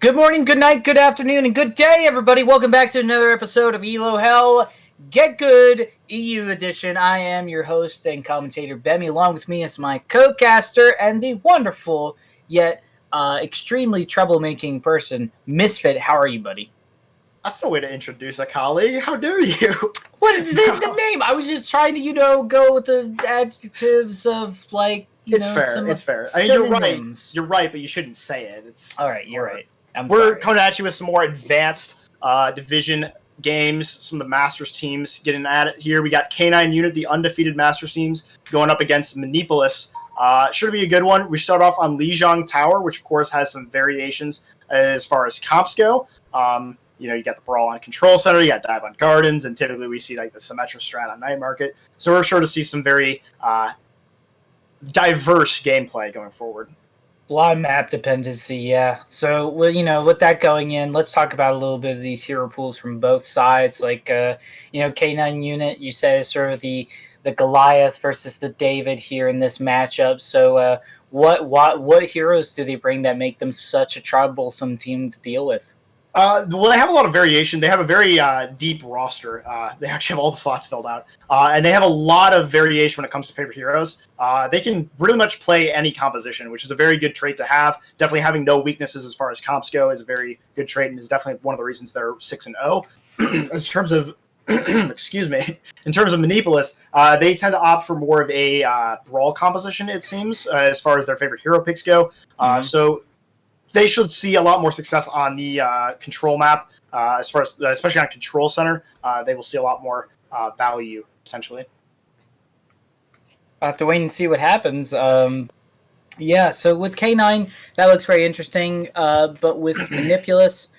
Good morning, good night, good afternoon, and good day, everybody. Welcome back to another episode of ELO Hell Get Good EU Edition. I am your host and commentator, Bemi. Along with me is my co-caster and the wonderful yet extremely troublemaking person, Misfit. How are you, buddy? That's no way to introduce a colleague. How dare you? What is the name? I was just trying to, go with the adjectives of, It's fair. I mean, you're right, but you shouldn't say it. It's all right. You're right. We're coming at you with some more advanced division games. Some of the Masters teams getting at it here. We got K9 Unit, the undefeated Masters teams, going up against Manipulus. Should be a good one. We start off on Lijiang Tower, which of course has some variations as far as comps go. You got the Brawl on Control Center, you got Dive on Gardens, and typically we see like the Symmetra strat on Night Market. So we're sure to see some very diverse gameplay going forward. A lot of map dependency, yeah. So, with that going in, let's talk about a little bit of these hero pools from both sides. K9 Unit, you said, is sort of the Goliath versus the David here in this matchup. So, what heroes do they bring that make them such a troublesome team to deal with? Well, they have a lot of variation. They have a very deep roster. They actually have all the slots filled out. And they have a lot of variation when it comes to favorite heroes. They can pretty much play any composition, which is a very good trait to have. Definitely having no weaknesses as far as comps go is a very good trait and is definitely one of the reasons they're 6-0. In terms of, excuse me, in terms of Manipulus, they tend to opt for more of a brawl composition, it seems, as far as their favorite hero picks go. So they should see a lot more success on the control map, as far as especially on Control Center. They will see a lot more value potentially. I'll have to wait and see what happens. So with K9, that looks very interesting. But with Manipulus,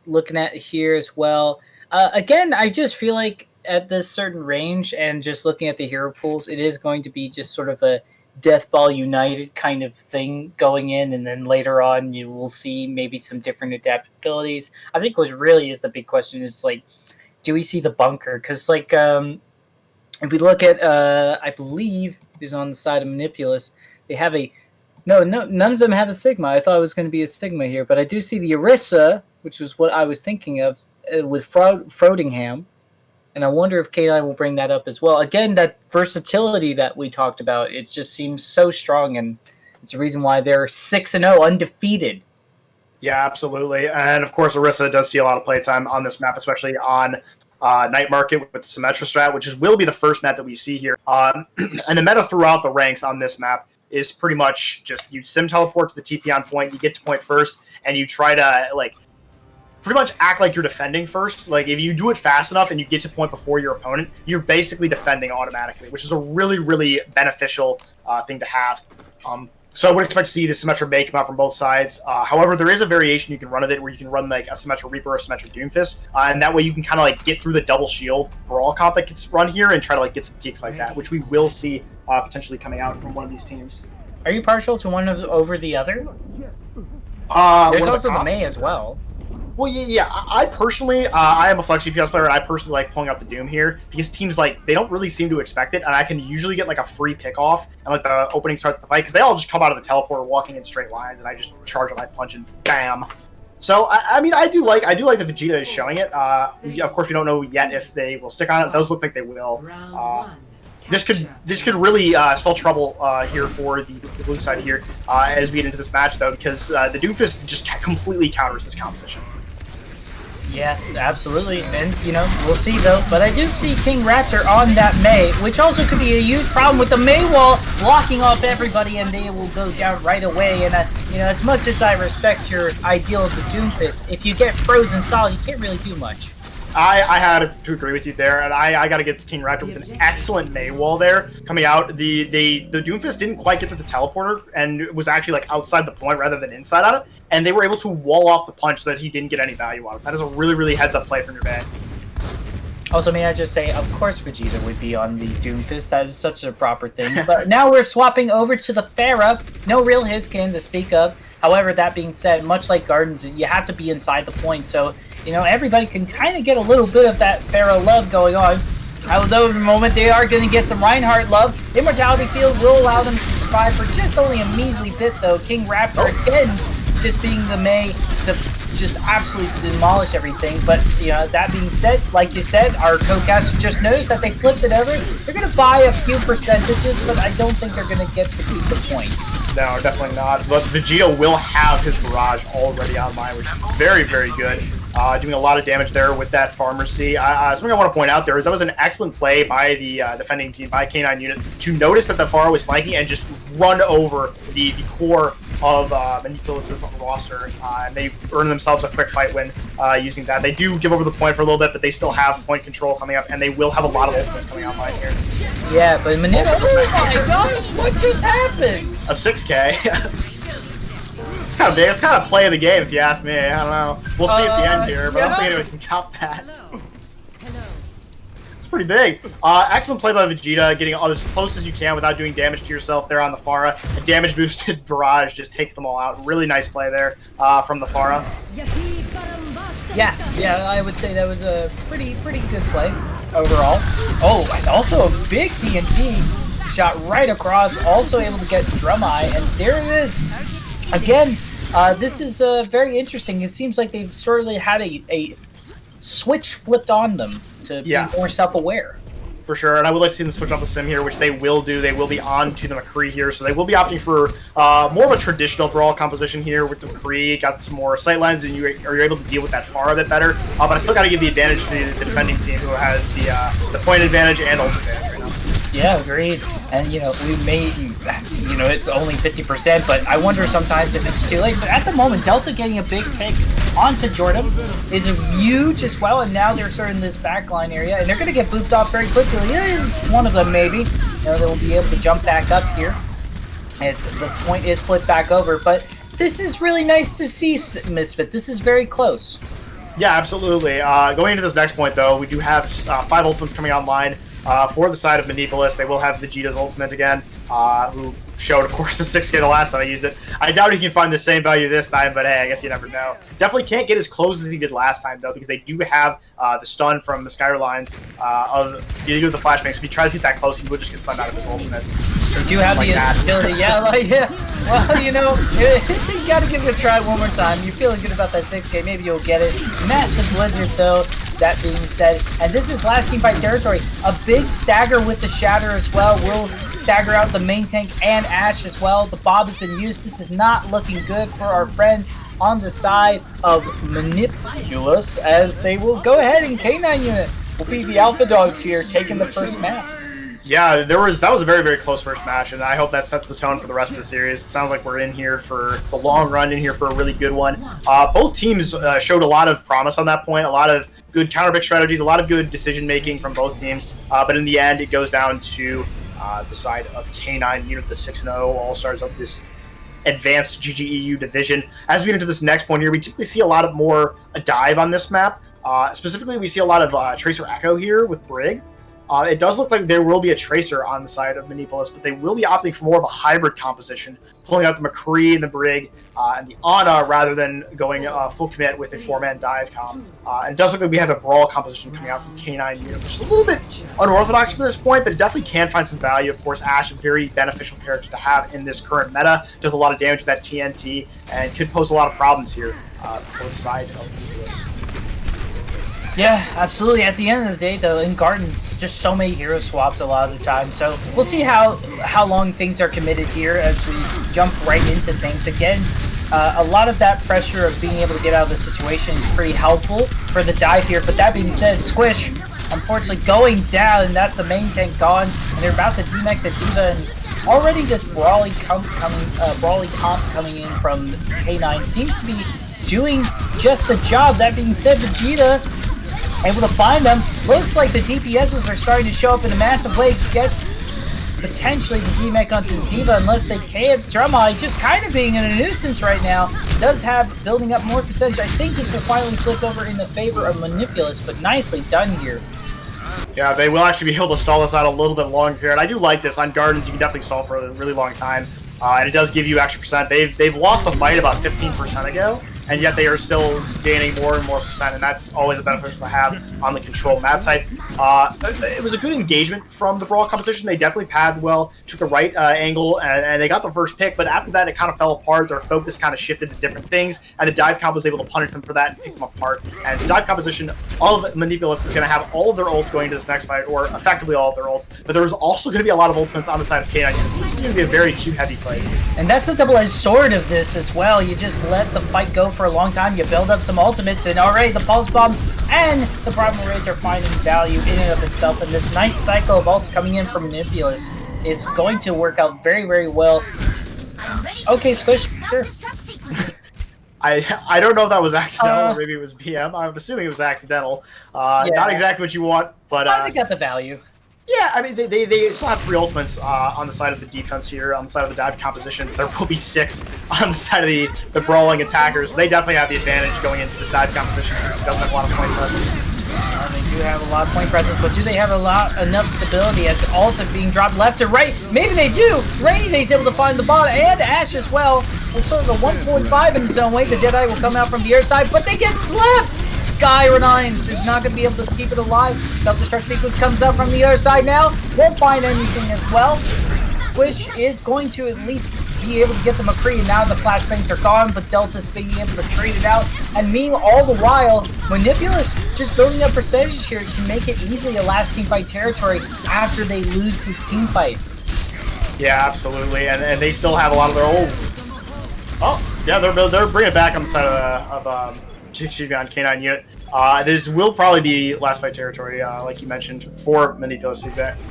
looking at here as well. Again, I just feel like at this certain range and just looking at the hero pools, it is going to be just sort of a Death Ball United kind of thing going in, and then later on you will see maybe some different adaptabilities. I think what really is the big question is, do we see the bunker? Because, if we look at, I believe, who's on the side of Manipulus, they have none of them have a Sigma. I thought it was going to be a Sigma here, but I do see the Orisa, which was what I was thinking of, with Frodingham. And I wonder if K9 will bring that up as well. Again, that versatility that we talked about, it just seems so strong, and it's a reason why they're 6-0, undefeated. Yeah, absolutely. And, of course, Orisa does see a lot of playtime on this map, especially on Night Market with the Symmetra strat, which will be the first map that we see here. And the meta throughout the ranks on this map is pretty much just you sim teleport to the TP on point, you get to point first, and you try to, pretty much act like you're defending first. If you do it fast enough and you get to point before your opponent, you're basically defending automatically, which is a really, really beneficial thing to have. So I would expect to see the Symmetra Bay come out from both sides. However, there is a variation you can run of it where you can run a Symmetra Reaper or a Symmetra Doomfist, and that way you can kind of get through the double shield brawl comp that gets run here and try to get some peaks like that, which we will see potentially coming out from one of these teams. Are you partial to one over the other? There's also the May as well. Well, yeah. I personally, I am a flex GPS player, and I personally like pulling out the Doom here because teams they don't really seem to expect it, and I can usually get a free pickoff and the opening start of the fight because they all just come out of the teleporter walking in straight lines, and I just charge a light punch and bam. So I mean, I do like the Vegeta is showing it. Of course, we don't know yet if they will stick on it. It does look like they will. This could really spell trouble here for the blue side here as we get into this match though, because the Doomfist just completely counters this composition. Yeah, absolutely. And, we'll see, though. But I do see King Raptor on that May, which also could be a huge problem with the May wall blocking off everybody, and they will go down right away. And, as much as I respect your ideal of the Doomfist, if you get frozen solid, you can't really do much. I had to agree with you there, and I got to give King Raptor with an excellent May wall there coming out. The Doomfist didn't quite get to the teleporter, and it was actually outside the point rather than inside on it, and they were able to wall off the punch so that he didn't get any value out of it. That is a really, really heads-up play from your band. Also, may I just say, of course Vegeta would be on the Doomfist. That is such a proper thing. But now we're swapping over to the Pharah. No real hit scan to speak of. However, that being said, much like Gardens, you have to be inside the point, so everybody can kind of get a little bit of that Pharaoh love going on. Although at the moment they are going to get some Reinhardt love. Immortality Field will allow them to survive for just only a measly bit, though. King Raptor again just being the Mei to just absolutely demolish everything. But that being said, like you said, our co-caster just noticed that they flipped it over. They're gonna buy a few percentages, but I don't think they're gonna get to keep the point. No, definitely not. But Vegeta will have his barrage already online, which is very, very good. Doing a lot of damage there with that Pharmacy. Something I want to point out there is that was an excellent play by the defending team, by K9 unit, to notice that the Pharah was flanking and just run over the core of Manipulus' roster. And they earn themselves a quick fight win using that. They do give over the point for a little bit, but they still have point control coming up, and they will have a lot of ultimates coming online here. Yeah, but Manipulus, oh my gosh, what just happened? A 6K. It's kind of big. It's kind of play of the game, if you ask me. I don't know. We'll see at the end here, but I don't think anyone can count that. It's pretty big. Excellent play by Vegeta, getting as close as you can without doing damage to yourself there on the Pharah. A damage-boosted barrage just takes them all out. Really nice play there from the Pharah. Yeah, I would say that was a pretty good play overall. Oh, and also a big TNT shot right across, also able to get Drum Eye, and there it is. Again, this is very interesting. It seems like they've sort of had a switch flipped on them to be more self-aware. For sure, and I would like to see them switch off the sim here, which they will do. They will be on to the McCree here, so they will be opting for more of a traditional brawl composition here with the McCree. Got some more sightlines, and you're able to deal with that far a bit better. But I still got to give the advantage to the defending team, who has the point advantage and ult advantage right now. Yeah, agreed. And, we may, it's only 50%, but I wonder sometimes if it's too late. But at the moment, Delta getting a big pick onto Jordan is huge as well, and now they're sort of in this backline area, and they're going to get booped off very quickly. It's one of them, maybe. They will be able to jump back up here as the point is flipped back over. But this is really nice to see, Misfit. This is very close. Yeah, absolutely. Going into this next point, though, we do have 5 ultimates coming online. For the side of Manipulus, they will have Vegeta's ultimate again, who showed, of course, the 6K the last time I used it. I doubt he can find the same value this time, but hey, I guess you never know. Definitely can't get as close as he did last time, though, because they do have the stun from the Skylines of the flashbang. So if he tries to get that close, he will just get stunned out of his ultimate. They do have the ability, well, you gotta give it a try one more time. You're feeling good about that 6K, maybe you'll get it. Massive blizzard, though. That being said, and this is last team fight territory. A big stagger with the Shatter as well will stagger out the main tank and Ash as well. The Bob has been used. This is not looking good for our friends on the side of Manipulus, as they will go ahead and K9 unit will be the Alpha Dogs here, taking the first map. Yeah, that was a very, very close first match, and I hope that sets the tone for the rest of the series. It sounds like we're in here for the long run, in here for a really good one. Both teams showed a lot of promise on that point, a lot of good counter-pick strategies, a lot of good decision-making from both teams, but in the end, it goes down to the side of K9 unit, the 6-0 All-Stars of this advanced GGEU division. As we get into this next point here, we typically see a lot of more a dive on this map. Specifically, we see a lot of Tracer Echo here with Brig. It does look like there will be a Tracer on the side of Manipulus, but they will be opting for more of a hybrid composition, pulling out the McCree and the Brig and the Ana rather than going full commit with a 4-man dive comp. And it does look like we have a brawl composition coming out from K9 unit, which is a little bit unorthodox for this point, but it definitely can find some value. Of course, Ash, a very beneficial character to have in this current meta, does a lot of damage with that TNT, and could pose a lot of problems here for the side of Manipulus. Yeah, absolutely. At the end of the day, though, in Gardens, just so many hero swaps a lot of the time. So we'll see how long things are committed here as we jump right into things. Again, a lot of that pressure of being able to get out of the situation is pretty helpful for the dive here. But that being said, Squish, unfortunately, going down, and that's the main tank gone. And they're about to demech the Diva, and already this brawly comp coming in from K9 seems to be doing just the job. That being said, Vegeta able to find them. Looks like the DPSs are starting to show up in a massive way. Gets potentially the demech onto the Diva unless they can't. Drum Eye just kind of being in a nuisance right now. Does have building up more percentage. I think this will finally flip over in the favor of Manipulus, but nicely done here. Yeah, they will actually be able to stall this out a little bit longer here. And I do like this. On Gardens, you can definitely stall for a really long time. And it does give you extra percent. They've lost the fight about 15% ago. and yet they are still gaining more and more percent, and that's always a beneficial to have on the control map type. It was a good engagement from the Brawl composition. They definitely pathed well, took the right angle, and they got the first pick, but after that it kind of fell apart. Their focus kind of shifted to different things, and the dive comp was able to punish them for that and pick them apart. And the dive composition, all of Manipulus is going to have all of their ults going into this next fight, or effectively all of their ults, but there was also going to be a lot of ultimates on the side of K9. This is going to be a very Q-heavy fight. And that's a double-edged sword of this as well. You just let the fight go for a long time, you build up some ultimates, and already the Pulse Bomb and the Primal Rage are finding value in and of itself, and this nice cycle of ults coming in from Manipulus is going to work out very, very well. Okay, Squish, sure. I don't know if that was accidental or maybe it was BM. I'm assuming it was accidental. Yeah. Not exactly what you want, but... they got the value. Yeah, I mean, they still have 3 ultimates on the side of the defense here, on the side of the dive composition. There will be 6 on the side of the brawling attackers. They definitely have the advantage going into this dive composition. It doesn't have a lot of point presence. They do have a lot of point presence, but do they have enough stability as ults are being dropped left and right? Maybe they do! Rainy's able to find the bot, and Ash as well. It's sort of a 145 in his own way. The Deadeye will come out from the other side, but they get slapped! Sky Renines is not going to be able to keep it alive. Self-destruct sequence comes out from the other side now. Won't find anything as well. Squish is going to at least be able to get the McCree, and now the flashbangs are gone, but Delta's being able to trade it out. And meanwhile, all the while, Manipulus just building up percentage here can make it easily a last team fight territory after they lose this team fight. Yeah, absolutely, and they still have a lot of their old... Oh, yeah, they're bringing it back on the side of on K9 unit. This will probably be last fight territory, like you mentioned, for Manipulus,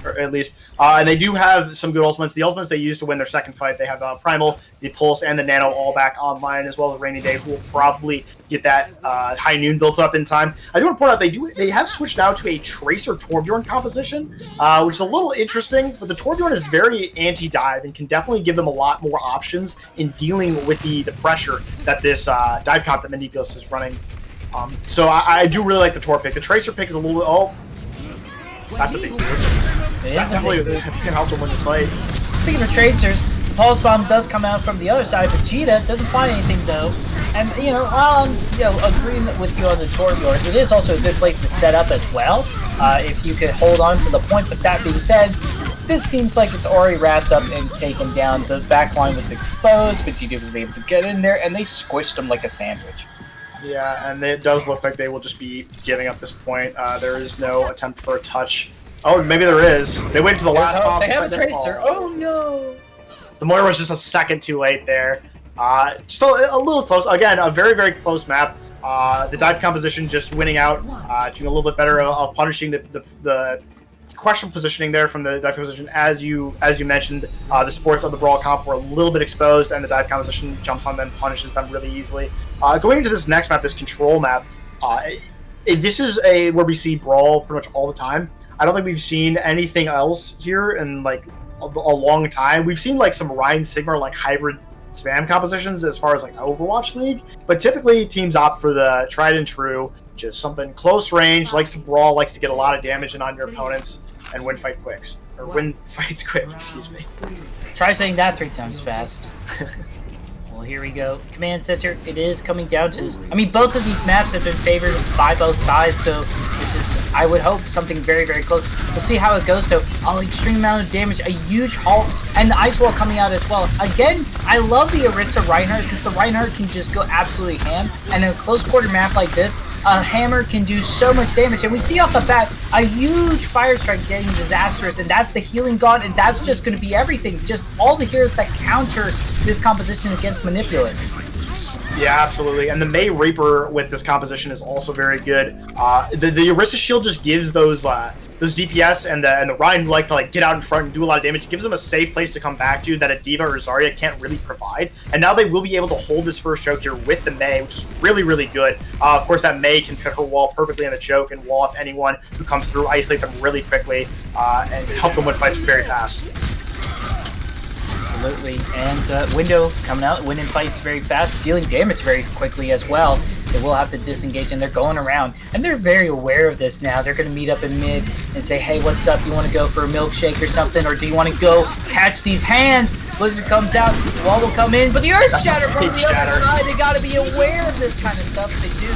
or at least. And they do have some good ultimates. The ultimates they used to win their second fight, they have Primal, the Pulse, and the Nano all back online, as well as Rainy Day, who will probably get that High Noon built up in time. I do want to point out they have switched now to a Tracer Torbjorn composition, which is a little interesting, but the Torbjorn is very anti-dive and can definitely give them a lot more options in dealing with the pressure that this dive comp that Manipulus is running. So I do really like the Tor pick. The Tracer pick is a little bit... Oh, that's a big deal. That's definitely going to help them win this fight. Speaking of Tracers, Pulse Bomb does come out from the other side. Vegeta doesn't find anything, though. And, while I'm agreeing with you on the Torbjorn, it is also a good place to set up as well, if you could hold on to the point. But that being said, this seems like it's already wrapped up and taken down. The backline was exposed. Vegeta was able to get in there, and they squished him like a sandwich. Yeah, and it does look like they will just be giving up this point. There is no attempt for a touch. Oh, maybe there is. They waited to the last pop. They have a Tracer. Oh, no. The Moira was just a second too late there. Just a little close. Again, a very, very close map. The dive composition just winning out, doing a little bit better of punishing the questionable positioning there from the dive composition. As you mentioned, the supports of the Brawl comp were a little bit exposed, and the dive composition jumps on them, punishes them really easily. Going into this next map, this control map, this is where we see Brawl pretty much all the time. I don't think we've seen anything else here in like a long time. We've seen like some Ryan Sigmar like hybrid spam compositions as far as like Overwatch League, but typically teams opt for the tried and true, just something close range, likes to brawl, likes to get a lot of damage in on your opponents, and win fights quick, excuse me. Try saying that 3 times fast. Well, here we go. Command Center, it is coming down to this. I mean, both of these maps have been favored by both sides, so this is, I would hope, something very, very close. We'll see how it goes, though. An extreme amount of damage, a huge halt, and the Ice Wall coming out as well. Again, I love the Orisa Reinhardt, because the Reinhardt can just go absolutely ham, and in a close quarter map like this, a hammer can do so much damage, and we see off the bat a huge fire strike getting disastrous, and that's the healing god, and that's just going to be everything. Just all the heroes that counter this composition against Manipulus. Yeah, absolutely. And the May Reaper with this composition is also very good. The Orisa Shield just gives those DPS and the Ryan who like to get out in front and do a lot of damage. It gives them a safe place to come back to that a D.Va or Zarya can't really provide. And now they will be able to hold this first choke here with the May, which is really, really good. Of course, that May can fit her wall perfectly in the choke and wall off anyone who comes through, isolate them really quickly, and help them win fights very fast. Absolutely. And Window coming out, winning fights very fast, dealing damage very quickly as well. They will have to disengage, and they're going around. And they're very aware of this now. They're going to meet up in mid and say, hey, what's up? You want to go for a milkshake or something? Or do you want to go catch these hands? Blizzard comes out, the wall will come in, but the Earth Shatter from the other side. They got to be aware of this kind of stuff. They do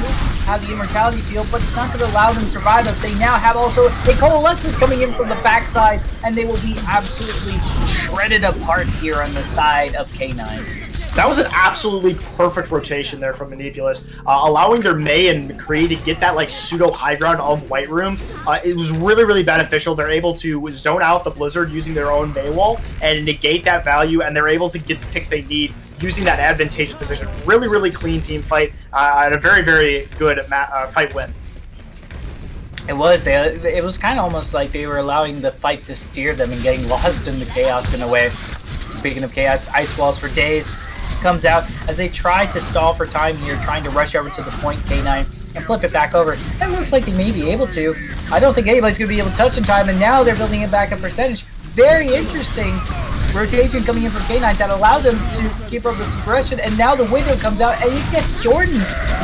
have the immortality field, but it's not going to allow them to survive us. They now have also a Coalescence coming in from the backside, and they will be absolutely shredded apart here on the side of K9. That was an absolutely perfect rotation there from Manipulus, allowing their Mei and McCree to get that like pseudo high ground of White Room. It was really, really beneficial. They're able to zone out the Blizzard using their own Mei wall and negate that value, and they're able to get the picks they need using that advantageous position. Really, really clean team fight and a very, very good fight win. It was. It was kind of almost like they were allowing the fight to steer them and getting lost in the chaos in a way. Speaking of chaos, Ice Walls for days comes out as they try to stall for time here, trying to rush over to the point, K9, and flip it back over. It looks like they may be able to. I don't think anybody's going to be able to touch in time, and now they're building it back a percentage. Very interesting rotation coming in from K9 that allowed them to keep up this aggression, and now the window comes out, and it gets Jordan.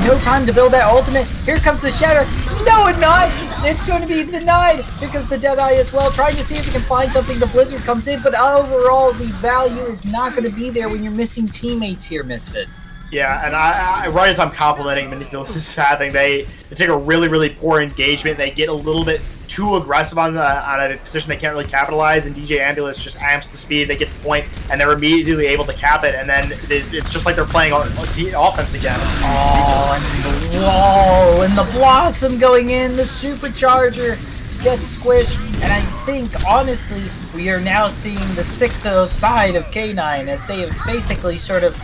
No time to build that ultimate. Here comes the Shatter. No, it's not. It's going to be denied. Here comes the Deadeye as well, trying to see if he can find something. The Blizzard comes in, but overall, the value is not going to be there when you're missing teammates here, Misfit. Yeah, and I right as I'm complimenting Manipulus' pathing, they take a really, really poor engagement. They get a little bit too aggressive on a position they can't really capitalize, and DJ Ambulance just amps the speed. They get the point, and they're immediately able to cap it, and then it's just like they're playing offense again. Oh, and the wall, and the Blossom going in, the Supercharger gets squished, and I think, honestly, we are now seeing the 6-0 side of K9 as they have basically sort of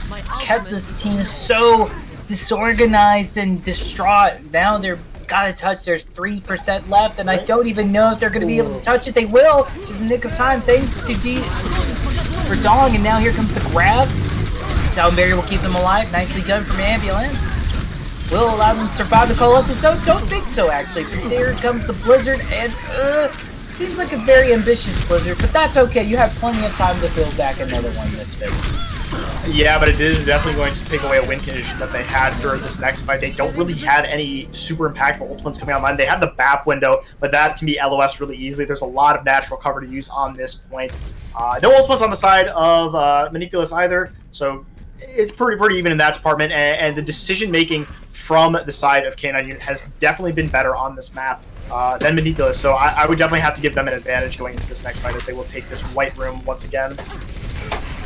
kept this team so disorganized and distraught. Now they're gotta touch. There's 3% left, and I don't even know if they're gonna be able to touch it. They will, just in the nick of time, thanks to D for Dong, and now here comes the grab. Sound Barrier will keep them alive. Nicely done from Ambulance. Will allow them to survive the Coalescence, so don't think so, actually. But there comes the Blizzard, and seems like a very ambitious Blizzard, but that's okay. You have plenty of time to build back another one this fit. Yeah, but it is definitely going to take away a win condition that they had for this next fight. They don't really have any super impactful ultimates coming online. They have the BAP window, but that can be LOS really easily. There's a lot of natural cover to use on this point. No ultimates on the side of Manipulus either, so it's pretty even in that department, and the decision-making from the side of K9 Unit has definitely been better on this map than Manipulus, so I would definitely have to give them an advantage going into this next fight as they will take this White Room once again.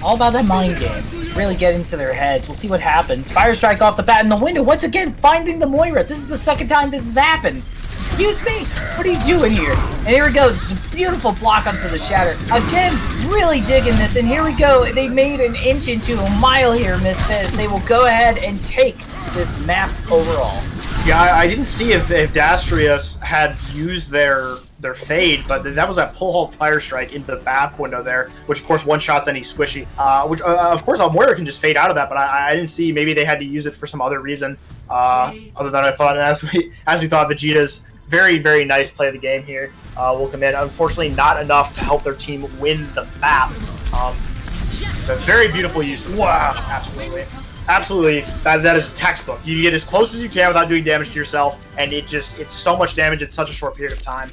All about that mind games. Really get into their heads. We'll see what happens. Fire Strike off the bat in the window. Once again, finding the Moira. This is the second time this has happened. Excuse me? What are you doing here? And here it goes. It's a beautiful block onto the Shatter. Again, really digging this. And here we go. They made an inch into a mile here, Misfits. They will go ahead and take this map overall. Yeah, I didn't see if Dastrius had used their fade, but that was that pull halt fire strike into the BAP window there, which of course one-shots any squishy. Which of course Moira can just fade out of that, but I didn't see. Maybe they had to use it for some other reason other than I thought. And as we thought, Vegeta's very, very nice play of the game here will come in. Unfortunately, not enough to help their team win the map. A very beautiful use of wow, absolutely. Absolutely, that is textbook. You get as close as you can without doing damage to yourself, and it's so much damage in such a short period of time.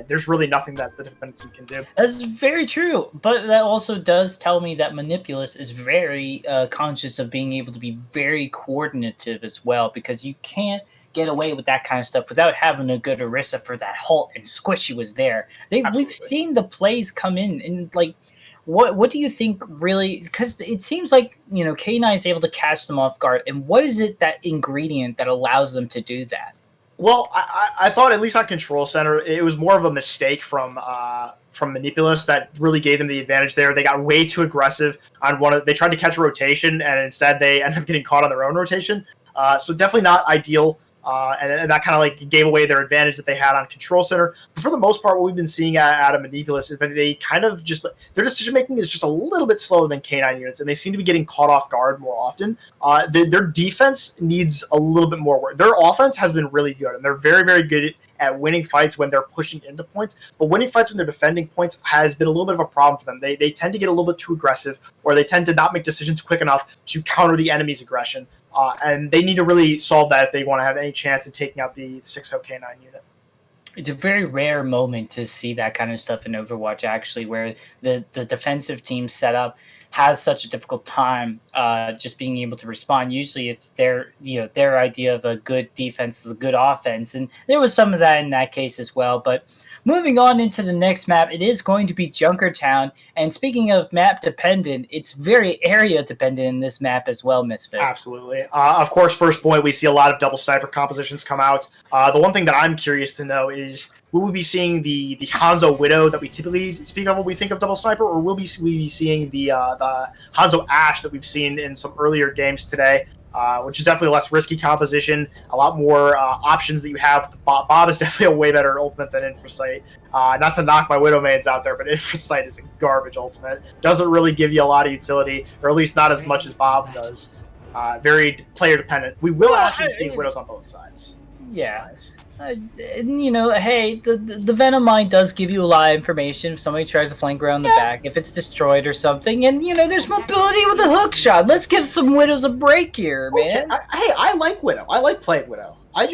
There's really nothing that the defense team can do. That's very true, but that also does tell me that Manipulus is very conscious of being able to be very coordinative as well, because you can't get away with that kind of stuff without having a good Orisa for that halt, and Squishy was there. We've seen the plays come in, and like, what do you think really, because it seems like, you know, K9 is able to catch them off guard, and what is it, that ingredient that allows them to do that? Well, I thought, at least on Control Center, it was more of a mistake from Manipulus that really gave them the advantage there. They got way too aggressive on they tried to catch a rotation, and instead they ended up getting caught on their own rotation. So definitely not ideal. And that kind of like gave away their advantage that they had on Control Center. But for the most part, what we've been seeing out of Manipulus is that they kind of just, their decision making is just a little bit slower than K9 units, and they seem to be getting caught off guard more often. Their defense needs a little bit more work. Their offense has been really good, and they're very, very good at winning fights when they're pushing into points, but winning fights when they're defending points has been a little bit of a problem for them. They tend to get a little bit too aggressive, or they tend to not make decisions quick enough to counter the enemy's aggression. And they need to really solve that if they want to have any chance in taking out the 6-0 K9 unit. It's a very rare moment to see that kind of stuff in Overwatch, actually, where the defensive team setup has such a difficult time just being able to respond. Usually it's their idea of a good defense is a good offense, and there was some of that in that case as well. But moving on into the next map, it is going to be Junkertown. And speaking of map dependent, it's very area dependent in this map as well, Misfit. Absolutely. Of course, first point, we see a lot of double sniper compositions come out. The one thing that I'm curious to know is, will we be seeing the Hanzo Widow that we typically speak of when we think of double sniper, or will we be seeing the Hanzo Ash that we've seen in some earlier games today? Which is definitely a less risky composition, a lot more options that you have. Bob is definitely a way better ultimate than Infrasight. Not to knock my Widow mains out there, but Infrasight is a garbage ultimate. Doesn't really give you a lot of utility, or at least not as much as Bob does. Very player dependent. We will actually see Widows on both sides. Yeah. Nice. Hey, the Venom Mine does give you a lot of information if somebody tries to flank around the back, if it's destroyed or something, and, there's mobility with a hook shot. Let's give some Widows a break here, man. Okay. I like Widow. I like playing Widow. I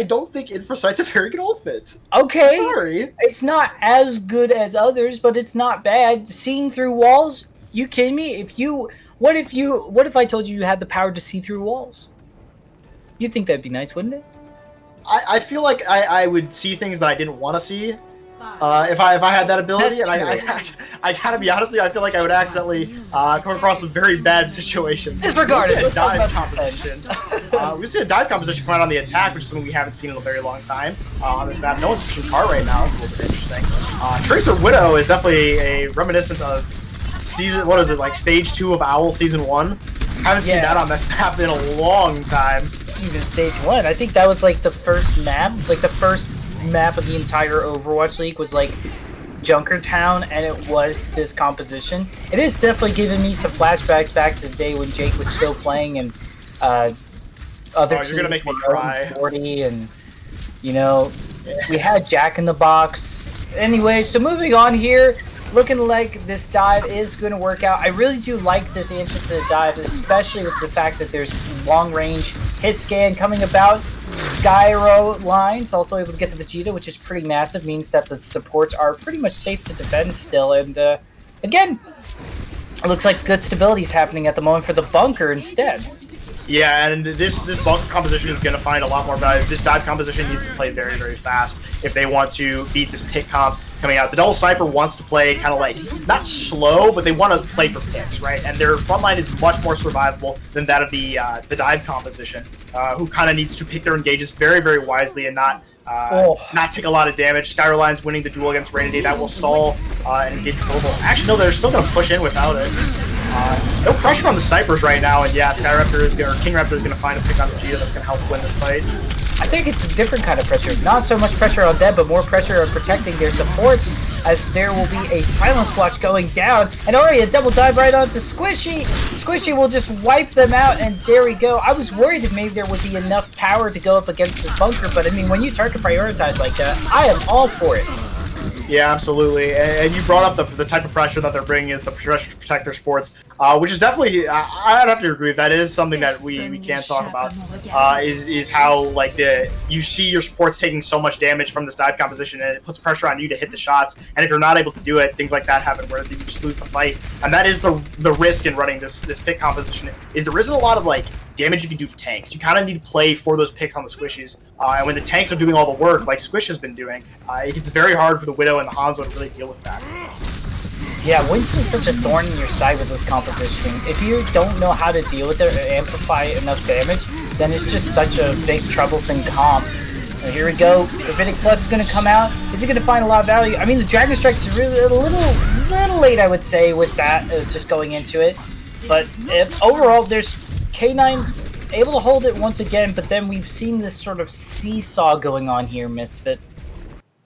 don't think Infrasight's a very good ultimate. Okay. Sorry. It's not as good as others, but it's not bad. Seeing through walls? You kidding me? What if I told you had the power to see through walls? You'd think that'd be nice, wouldn't it? I feel like I would see things that I didn't want to see if I had that ability. That's and I gotta be honest with you, I feel like I would accidentally come across some very bad situations. Disregard it. We see a dive composition come out on the attack, which is something we haven't seen in a very long time on this map. No one's pushing car right now. It's a little bit interesting. Tracer Widow is definitely a reminiscent of stage 2 of Owl season 1. Haven't seen that on this map in a long time. Even stage 1. I think that was like the first map. Like the first map of the entire Overwatch League was like Junkertown, and it was this composition. It is definitely giving me some flashbacks back to the day when Jake was still playing, and other teams you're gonna make me cry. 40, and we had Jack in the Box. Anyway, so moving on here. Looking like this dive is going to work out. I really do like this entrance to the dive, especially with the fact that there's long-range hit scan coming about. Skyro lines, also able to get the Vegeta, which is pretty massive, means that the supports are pretty much safe to defend still. And again, it looks like good stability is happening at the moment for the bunker instead. Yeah, and this bunker composition is going to find a lot more value. This dive composition needs to play very, very fast if they want to beat this pick comp coming out. The double sniper wants to play kind of like, not slow, but they want to play for picks, right? And their front line is much more survivable than that of the dive composition, who kind of needs to pick their engages very, very wisely and not take a lot of damage. Skyroline's winning the duel against Rainy. That will stall and engage global. Actually, no, they're still going to push in without it. No pressure on the snipers right now, and yeah, King Raptor is going to find a pick on Vegeta that's going to help win this fight. I think it's a different kind of pressure. Not so much pressure on them, but more pressure on protecting their supports, as there will be a silence watch going down, and already a double dive right onto Squishy. Squishy will just wipe them out, and there we go. I was worried that maybe there would be enough power to go up against this bunker, but I mean, when you target prioritize like that, I am all for it. Yeah, absolutely. And you brought up the type of pressure that they're bringing is the pressure to protect their sports, which is definitely, I'd have to agree with that. Is something that we can't talk about, is how you see your sports taking so much damage from this dive composition, and it puts pressure on you to hit the shots, and if you're not able to do it, things like that happen where you just lose the fight. And that is the risk in running this pick composition, is there isn't a lot of damage you can do to tanks. You kind of need to play for those picks on the squishies, and when the tanks are doing all the work, like Squish has been doing, it gets very hard for the Widow and the Hanzo to really deal with that. Yeah, Winston's such a thorn in your side with this compositioning. If you don't know how to deal with it or amplify enough damage, then it's just such a big troublesome comp. Here we go. Gravitic Flux is going to come out. Is he going to find a lot of value? I mean, the Dragon Strike is really a little late, I would say, with that, just going into it. But overall, there's K9 able to hold it once again, but then we've seen this sort of seesaw going on here, Misfit.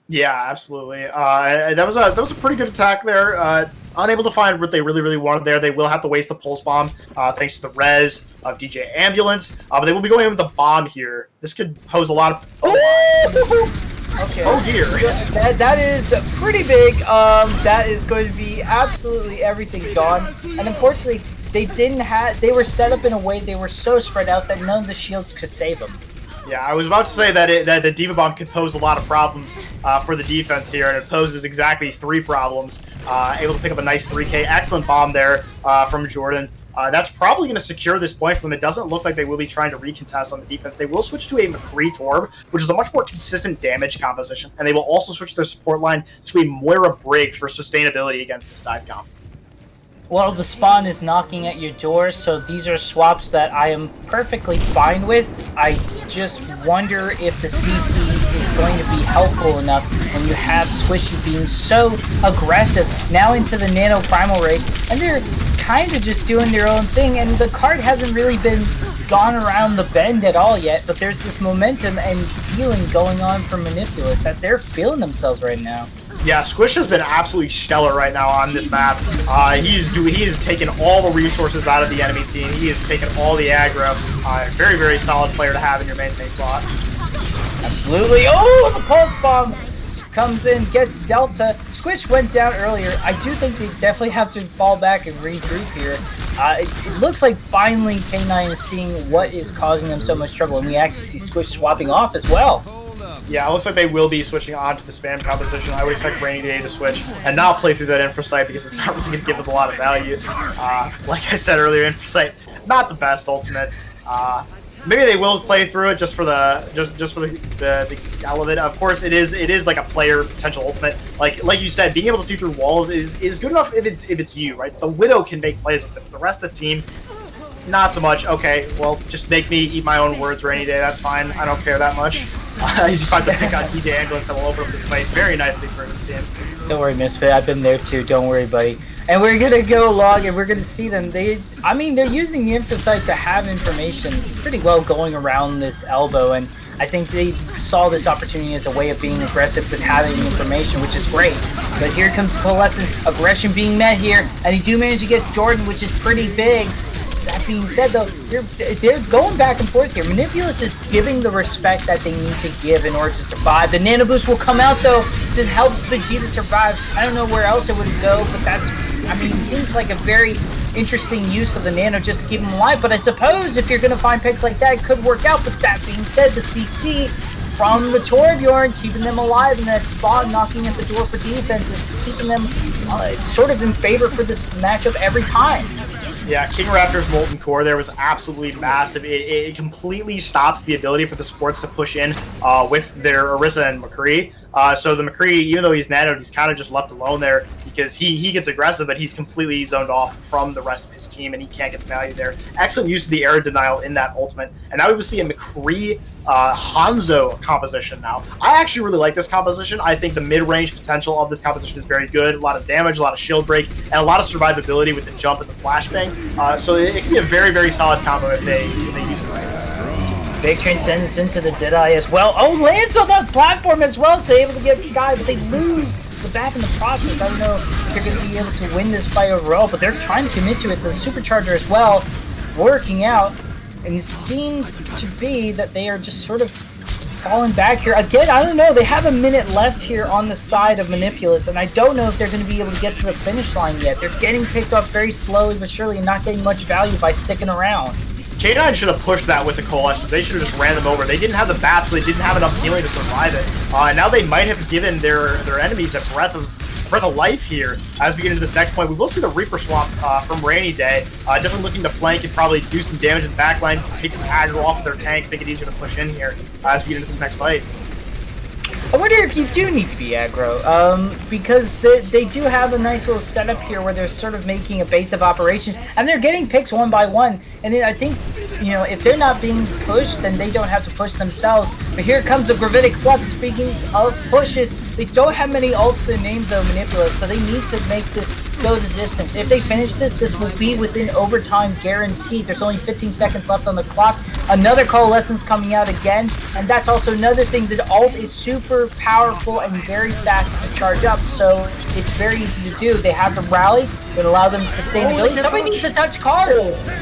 Yeah, absolutely. That was a pretty good attack there. Unable to find what they really, really wanted there. They will have to waste the pulse bomb, thanks to the res of DJ Ambulance. But they will be going in with the bomb here. This could pose a lot of... Okay. Oh dear. That is pretty big. That is going to be absolutely everything gone. And unfortunately, they were set up in a way, they were so spread out that none of the shields could save them. Yeah, I was about to say that the Diva Bomb could pose a lot of problems for the defense here, and it poses exactly 3 problems. Able to pick up a nice 3K. Excellent bomb there from Jordan. That's probably going to secure this point for them. It doesn't look like they will be trying to recontest on the defense. They will switch to a McCree Torb, which is a much more consistent damage composition, and they will also switch their support line to a Moira Brig for sustainability against this dive comp. Well, the spawn is knocking at your door, so these are swaps that I am perfectly fine with. I just wonder if the CC is going to be helpful enough when you have Squishy being so aggressive now into the Nano Primal Rage, and they're kind of just doing their own thing, and the card hasn't really been gone around the bend at all yet, but there's this momentum and feeling going on for Manipulus that they're feeling themselves right now. Yeah, Squish has been absolutely stellar right now on this map. He is taking all the resources out of the enemy team. He is taking all the aggro. Very, very solid player to have in your main slot. Absolutely. Oh, the Pulse Bomb comes in, gets Delta. Squish went down earlier. I do think they definitely have to fall back and regroup here. It looks like finally K9 is seeing what is causing them so much trouble, and we actually see Squish swapping off as well. Yeah, it looks like they will be switching on to the spam composition. I would expect Rainy Day to switch and not play through that Infrasight because it's not really going to give them a lot of value. Like I said earlier, Infrasight, not the best ultimate. Maybe they will play through it just for the element. Of course, it is like a player potential ultimate. Like you said, being able to see through walls is good enough if it's you, right? The Widow can make plays with it. The rest of the team, not so much. Okay, well, just make me eat my own words, Rainy Day. That's fine. I don't care that much. He finds a pick on DJ Ambulance that will open up this fight very nicely for his team. Don't worry, Misfit. I've been there too. Don't worry, buddy. And we're gonna go along, and we're gonna see them. They're using the Infrasight to have information pretty well going around this elbow, and I think they saw this opportunity as a way of being aggressive with having information, which is great. But here comes Coalescent, aggression being met here, and they do manage to get Jordan, which is pretty big. That being said, though, they're going back and forth here. Manipulus is giving the respect that they need to give in order to survive. The Nano Boost will come out, though, to help Vegeta survive. I don't know where else it would go, but it seems like a very interesting use of the Nano just to keep him alive. But I suppose if you're going to find picks like that, it could work out. But that being said, the CC from the Torbjorn, keeping them alive in that spot, knocking at the door for defense, is keeping them sort of in favor for this matchup every time. Yeah, King Raptor's Molten Core there was absolutely massive. It completely stops the ability for the supports to push in with their Orisa and McCree. So the McCree, even though he's nanoed, he's kind of just left alone there because he gets aggressive, but he's completely zoned off from the rest of his team, and he can't get the value there. Excellent use of the Air Denial in that ultimate. And now we will see a McCree Hanzo composition now. I actually really like this composition. I think the mid-range potential of this composition is very good. A lot of damage, a lot of shield break, and a lot of survivability with the jump and the flashbang. So it can be a very, very solid combo if they use it right. Big Transcendence into the Deadeye as well. Oh, lands on that platform as well, so able to get Sky, but they lose the back in the process. I don't know if they're going to be able to win this fight overall, but they're trying to commit to it. The Supercharger as well, working out. And it seems to be that they are just sort of falling back here. Again, I don't know. They have a minute left here on the side of Manipulus, and I don't know if they're going to be able to get to the finish line yet. They're getting picked up very slowly but surely and not getting much value by sticking around. K9 should have pushed that with the Coalition. They should have just ran them over. They didn't have the bats, so they didn't have enough healing to survive it. Now they might have given their enemies a breath of life here. As we get into this next point, we will see the Reaper swap from Rainy Day. Definitely looking to flank and probably do some damage in the backline, take some aggro off of their tanks, make it easier to push in here as we get into this next fight. I wonder if you do need to be aggro, because they do have a nice little setup here where they're sort of making a base of operations, and they're getting picks one by one, and then I think, if they're not being pushed, then they don't have to push themselves. But here comes the Gravitic Flux. Speaking of pushes, they don't have many ults to name, though, Manipulus, so they need to make this go the distance. If they finish this will be within overtime guaranteed. There's only 15 seconds left on the clock. Another Coalescence coming out again, and that's also another thing. The ult is super powerful and very fast to charge up, so it's very easy to do. They have the rally that allow them sustainability. Somebody needs to touch card.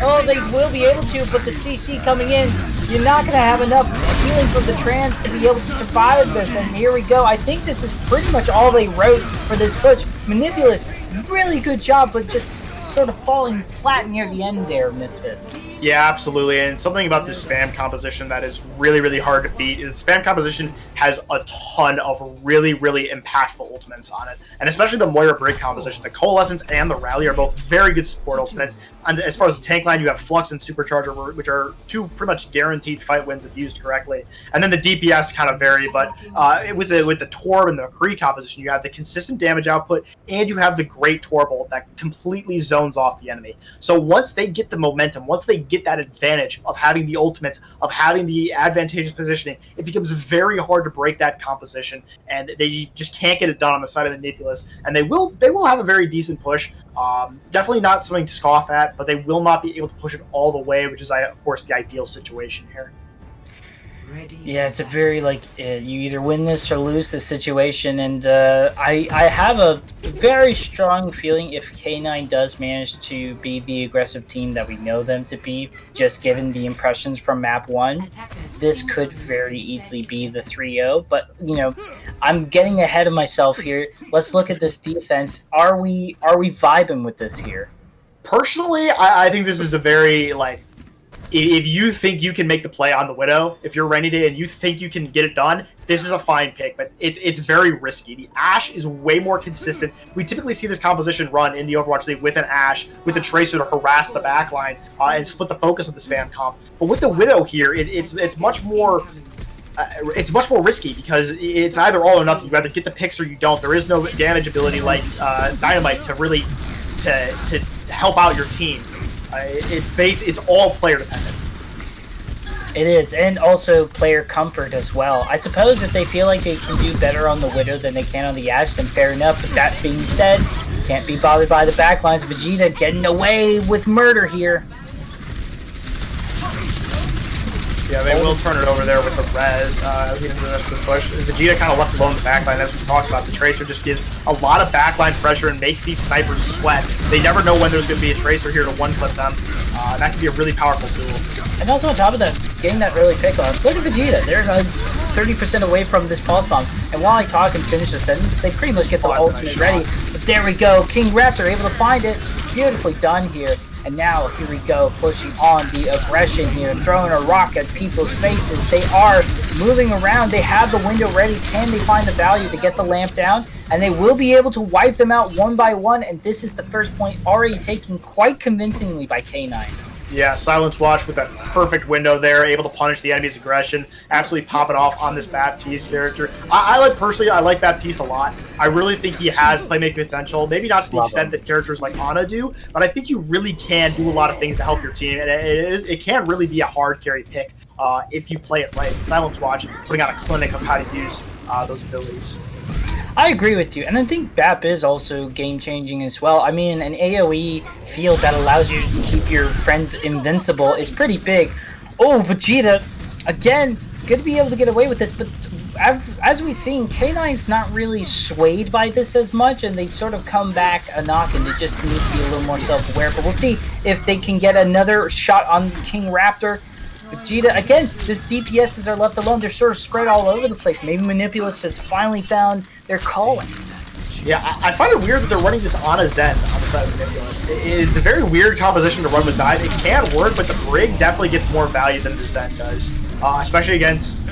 Oh, they will be able to, but the CC coming in, you're not going to have enough healing from the trans to be able to survive this. And here we go. I think this is pretty much all they wrote for this push. Manipulus, really good job, but just sort of falling flat near the end there, Misfit. Yeah, absolutely. And something about this spam composition that is really, really hard to beat is the spam composition has a ton of really, really impactful ultimates on it. And especially the Moira Brig composition. The Coalescence and the Rally are both very good support ultimates. And as far as the tank line, you have Flux and Supercharger, which are two pretty much guaranteed fight wins if used correctly. And then the DPS kind of vary, but with the Torb and the McCree composition, you have the consistent damage output, and you have the great Torb ult that completely zones off the enemy. So once they get the momentum, once they get that advantage of having the ultimates, of having the advantageous positioning, it becomes very hard to break that composition, and they just can't get it done on the side of Manipulus. And they will have a very decent push. Definitely not something to scoff at, but they will not be able to push it all the way, which is, of course, the ideal situation here. Yeah, it's a very, you either win this or lose this situation, and I have a very strong feeling if K9 does manage to be the aggressive team that we know them to be, just given the impressions from map 1, this could very easily be the 3-0, but, I'm getting ahead of myself here. Let's look at this defense. Are we vibing with this here? Personally, I think this is a very, if you think you can make the play on the Widow, if you're ready to and you think you can get it done, this is a fine pick, but it's very risky. The Ashe is way more consistent. We typically see this composition run in the Overwatch League with an Ashe, with a Tracer to harass the backline and split the focus of the spam comp. But with the Widow here, it's much more... it's much more risky because it's either all or nothing. You either get the picks or you don't. There is no damage ability like Dynamite to really to help out your team. It's all player dependent. It is, and also player comfort as well. I suppose if they feel like they can do better on the Widow than they can on the Ashe, then fair enough. But that being said, can't be bothered by the backlines. Vegeta getting away with murder here. Yeah, they will turn it over there with the res. Into the rest of the push. Vegeta kind of left alone in the backline, as we talked about. The Tracer just gives a lot of backline pressure and makes these snipers sweat. They never know when there's going to be a Tracer here to one-clip them. That can be a really powerful tool. And also on top of that, getting that early pick on. Look at Vegeta. They're 30% away from this pulse bomb. And while I talk and finish the sentence, they pretty much get the ultimate ready. But there we go. King Raptor able to find it. Beautifully done here. And now, here we go, pushing on the aggression here, throwing a rock at people's faces. They are moving around. They have the window ready. Can they find the value to get the lamp down? And they will be able to wipe them out one by one. And this is the first point already taken quite convincingly by K9. Yeah, Silence Watch with that perfect window there, able to punish the enemy's aggression, absolutely pop it off on this Baptiste character. I like Baptiste a lot. I really think he has playmaking potential, maybe not to the extent that characters like Ana do, but I think you really can do a lot of things to help your team, and it can really be a hard carry pick if you play it right. Silence Watch putting out a clinic of how to use those abilities. I agree with you, and I think BAP is also game-changing as well. I mean, an AoE field that allows you to keep your friends invincible is pretty big. Oh, Vegeta, again, good to be able to get away with this, but as we've seen, K9's not really swayed by this as much, and they sort of come back a knock, and they just need to be a little more self-aware. But we'll see if they can get another shot on King Raptor. Vegeta, again, this DPSs are left alone. They're sort of spread all over the place. Maybe Manipulus has finally found their calling. Yeah, I find it weird that they're running this Ana Zen on the side of Manipulus. It's a very weird composition to run with dive. It can work, but the Brig definitely gets more value than the Zen does, especially against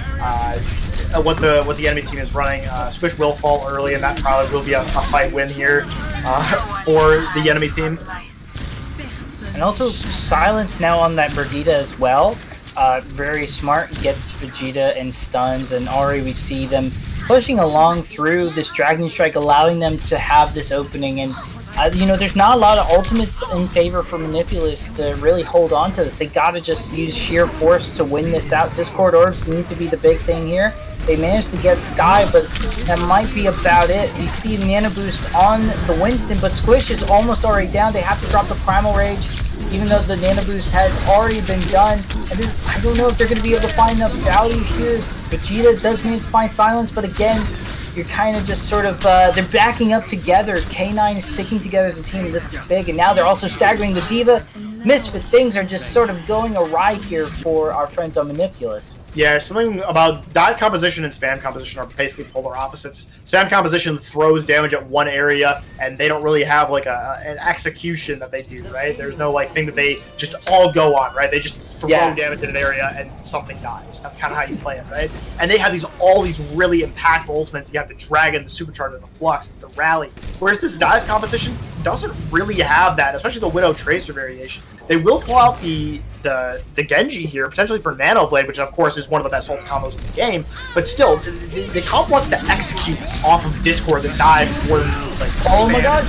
what the enemy team is running. Squish will fall early, and that probably will be a fight win here for the enemy team. And also, Silence now on that Brigitte as well. Very smart, gets Vegeta and stuns, and already we see them pushing along through this Dragon Strike, allowing them to have this opening. And there's not a lot of ultimates in favor for Manipulus to really hold on to this. They gotta just use sheer force to win this out. Discord Orbs need to be the big thing here. They managed to get Sky, but that might be about it. We see Nano Boost on the Winston, but Squish is almost already down. They have to drop the Primal Rage, even though the Nano Boost has already been done. And then, I don't know if they're going to be able to find enough value here. Vegeta does manage to find Silence, but again, you're kind of just sort of, they're backing up together. K9 is sticking together as a team, and this is big. And now they're also staggering the D.Va. Misfit, things are just sort of going awry here for our friends on Manipulus. Yeah, something about dive composition and spam composition are basically polar opposites. Spam composition throws damage at one area, and they don't really have like an execution that they do, right? There's no like thing that they just all go on, right? They just throw damage in an area and something dies. That's kind of how you play it, right? And they have all these really impactful ultimates. You have the Dragon, the Supercharger, the Flux, the Rally. Whereas this dive composition doesn't really have that, especially the Widow Tracer variation. They will pull out the Genji here, potentially for Nano Blade, which of course is one of the best ult combos in the game. But still, the comp wants to execute off of Discord that dives more than like my god!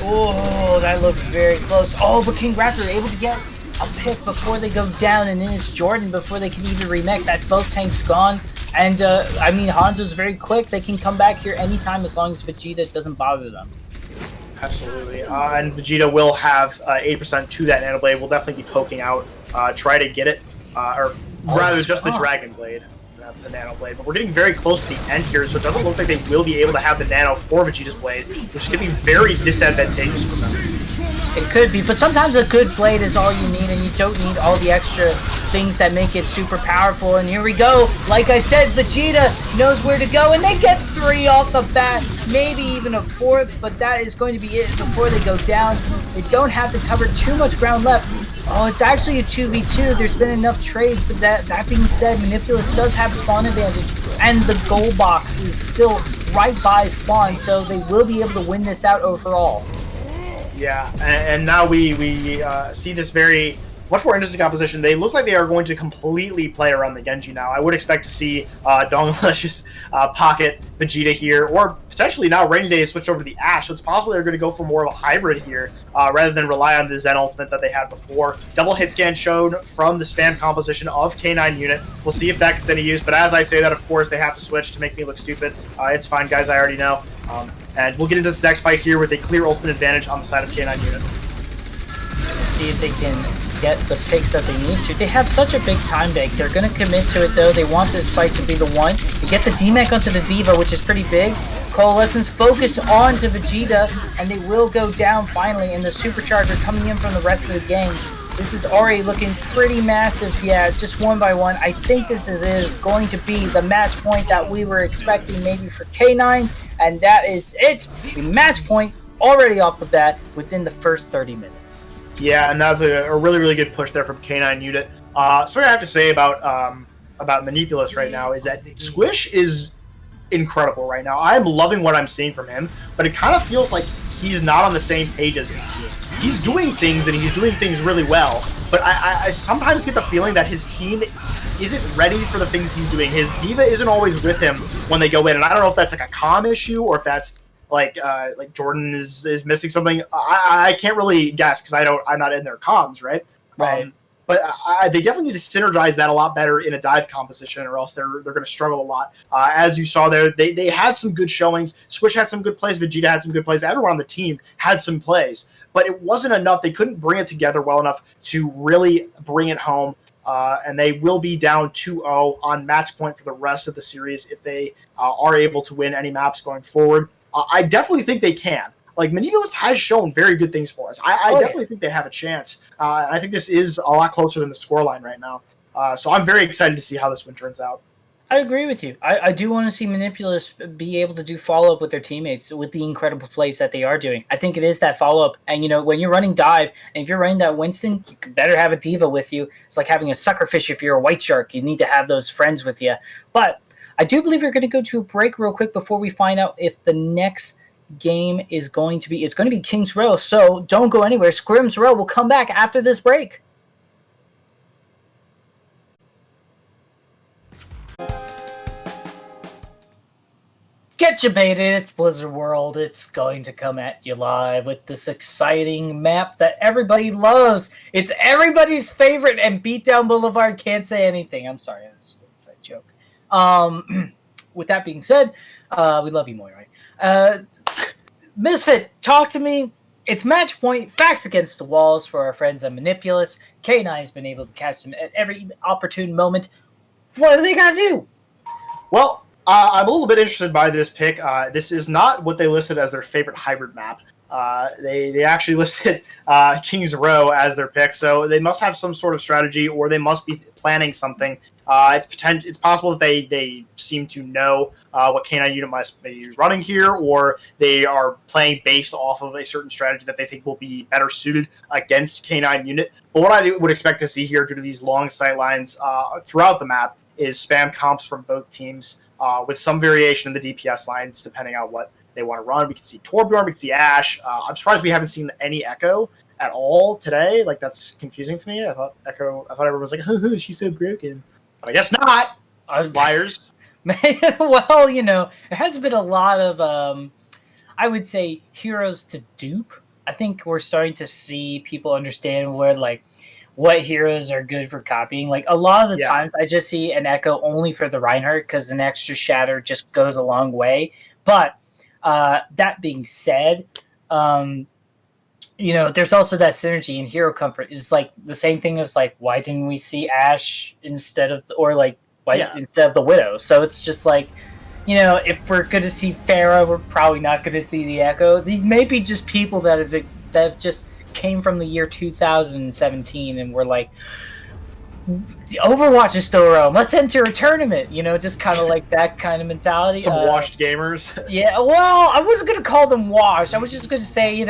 Oh, that looks very close. Oh, but King Raptor able to get a pick before they go down, and then it's Jordan before they can even remake. That both tanks gone. And I mean, Hanzo's very quick. They can come back here anytime as long as Vegeta doesn't bother them. Absolutely. And Vegeta will have 8% to that Nano Blade. We'll definitely be poking out, try to get it, or rather just the Dragon Blade, not the Nano Blade. But we're getting very close to the end here, so it doesn't look like they will be able to have the Nano for Vegeta's Blade, which is going to be very disadvantageous for them. It could be, but sometimes a good blade is all you need, and you don't need all the extra things that make it super powerful. And here we go. Like I said, Vegeta knows where to go, and they get 3 off the bat, maybe even a 4th, but that is going to be it before they go down. They don't have to cover too much ground left. Oh, it's actually a 2v2. There's been enough trades, but that being said, Manipulus does have spawn advantage, and the goal box is still right by spawn, so they will be able to win this out overall. Yeah, and now we see this very much more interesting composition. They look like they are going to completely play around the Genji now. I would expect to see Dongalicious pocket Vegeta here, or potentially now Rainy Day switch over to the Ash, so it's possible they're going to go for more of a hybrid here, rather than rely on the Zen ultimate that they had before. Double hit scan shown from the spam composition of K9 unit. We'll see if that gets any use, but as I say that, of course, they have to switch to make me look stupid. It's fine, guys, I already know. And we'll get into this next fight here with a clear ultimate advantage on the side of K9 unit. We'll see if they can get the picks that they need to. They have such a big time bank. They're going to commit to it, though. They want this fight to be the one. They get the D-Mech onto the D.Va, which is pretty big. Coalescence focus on to Vegeta, and they will go down finally, and the Supercharger coming in from the rest of the gang. This is already looking pretty massive. Yeah, just 1 by 1. I think this is going to be the match point that we were expecting maybe for K9, and that is it. The match point already off the bat within the first 30 minutes. Yeah, and that's a really, really good push there from K9 unit. Something I have to say about Manipulus right now is that Squish is incredible right now. I'm loving what I'm seeing from him, but it kind of feels like he's not on the same page as his team. He's doing things, and he's doing things really well, but I sometimes get the feeling that his team isn't ready for the things he's doing. His D.Va isn't always with him when they go in, and I don't know if that's like a comm issue or if that's like Jordan is missing something. I can't really guess because I'm not in their comms, right? Right. But they definitely need to synergize that a lot better in a dive composition, or else they're going to struggle a lot. As you saw there, they had some good showings. Squish had some good plays. Vegeta had some good plays. Everyone on the team had some plays. But it wasn't enough. They couldn't bring it together well enough to really bring it home. And they will be down 2-0 on match point for the rest of the series if they are able to win any maps going forward. I definitely think they can. Like, Manipulus has shown very good things for us. I definitely think they have a chance. I think this is a lot closer than the scoreline right now. So I'm very excited to see how this one turns out. I agree with you. I do want to see Manipulus be able to do follow-up with their teammates with the incredible plays that they are doing. I think it is that follow-up. And, you know, when you're running dive, and if you're running that Winston, you better have a D.Va with you. It's like having a suckerfish if you're a white shark. You need to have those friends with you. But I do believe we're going to go to a break real quick before we find out if the next game is going to be, it's going to be King's Row. So don't go anywhere. Scrim's Row will come back after this break. Get you baited, it's Blizzard World. It's going to come at you live with this exciting map that everybody loves. It's everybody's favorite, and Beatdown Boulevard can't say anything. I'm sorry, that's a joke. With that being said, we love you, Moira. Misfit, talk to me. It's match point, backs against the walls for our friends at Manipulus. K9 has been able to catch them at every opportune moment. What do they got to do? Well, I'm a little bit interested by this pick. This is not what they listed as their favorite hybrid map. They actually listed Kings Row as their pick, so they must have some sort of strategy, or they must be planning something. It's possible that they seem to know what K9 unit must be running here, or they are playing based off of a certain strategy that they think will be better suited against K9 unit. But what I would expect to see here, due to these long sight lines throughout the map, is spam comps from both teams with some variation in the DPS lines, depending on what they want to run. We can see Torbjorn, we can see Ashe. I'm surprised we haven't seen any Echo at all today. Like, that's confusing to me. I thought everyone was like, she's so broken. But I guess not. Liars. Well, there hasn't been a lot of, I would say, heroes to dupe. I think we're starting to see people understand what heroes are good for copying. Like, a lot of the times I just see an Echo only for the Reinhardt because an extra shatter just goes a long way. But that being said, there's also that synergy in hero comfort. It's like the same thing as like, why didn't we see Ashe instead of instead of the Widow? So it's just like, if we're going to see Pharah, we're probably not going to see the Echo. These may be just people that have just came from the year 2017 and were like, Overwatch is still around. Let's enter a tournament. Just kind of like that kind of mentality. Some washed gamers. Yeah, well, I wasn't going to call them washed. I was just going to say,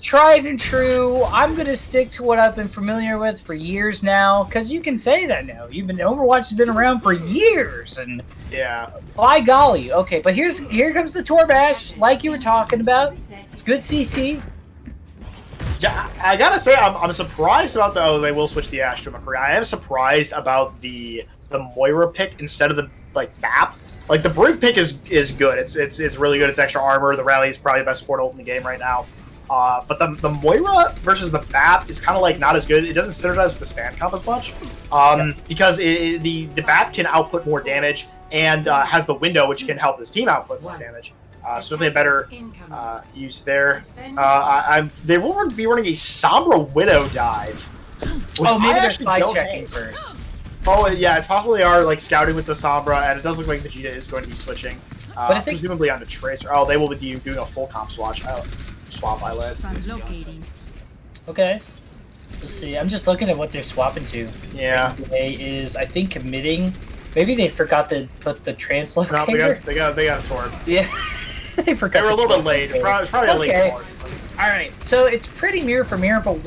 tried and true. I'm going to stick to what I've been familiar with for years now, because you can say that now. Overwatch has been around for years, and by golly. Okay, but here comes the Torbash, like you were talking about. It's good CC. Yeah, I gotta say, I'm surprised about they will switch the Ashe to McCree. I am surprised about the Moira pick instead of the BAP. Like, the Brig pick is good. It's really good. It's extra armor. The Rally is probably the best support ult in the game right now. But the Moira versus the BAP is kind of not as good. It doesn't synergize with the spam comp as much because the BAP can output more damage and has the window, which can help his team output more damage. So definitely a better use there. They will be running a Sombra Widow dive. Maybe they're spy checking first. Oh, yeah, it's possible they are scouting with the Sombra, and it does look like Vegeta is going to be switching. But presumably onto Tracer. Oh, they will be doing a full comp swap. Eyelid. Okay. Let's see. I'm just looking at what they're swapping to. Yeah. They is, I think, committing. Maybe they forgot to put the translocator. No, they got a Torb. Yeah. They forgot. They were a little bit late. Probably a late Torb. All right, so it's pretty mirror for mirror, but